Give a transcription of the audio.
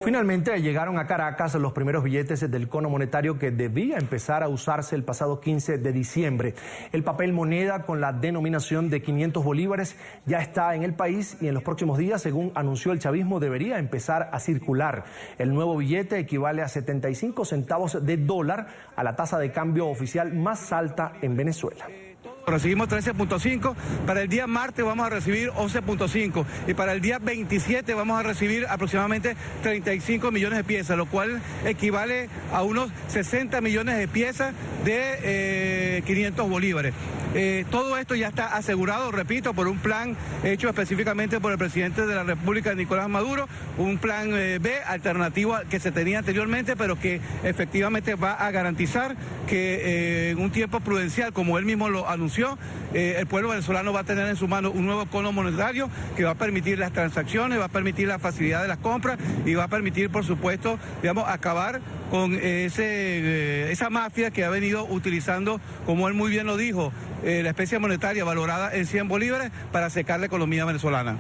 Finalmente llegaron a Caracas los primeros billetes del cono monetario que debía empezar a usarse el pasado 15 de diciembre. El papel moneda con la denominación de 500 bolívares ya está en el país y en los próximos días, según anunció el chavismo, debería empezar a circular. El nuevo billete equivale a 75 centavos de dólar, a la tasa de cambio oficial más alta en Venezuela. Recibimos 13.5, para el día martes vamos a recibir 11.5 y para el día 27 vamos a recibir aproximadamente 35 millones de piezas, lo cual equivale a unos 60 millones de piezas de 500 bolívares. Todo esto ya está asegurado, repito, por un plan hecho específicamente por el presidente de la República, Nicolás Maduro, un plan B alternativo al que se tenía anteriormente, pero que efectivamente va a garantizar que en un tiempo prudencial, como él mismo lo anunció, el pueblo venezolano va a tener en su mano un nuevo cono monetario que va a permitir las transacciones, va a permitir la facilidad de las compras y va a permitir, por supuesto, digamos, acabar con esa mafia que ha venido utilizando, como él muy bien lo dijo, la especie monetaria valorada en 100 bolívares para secar la economía venezolana.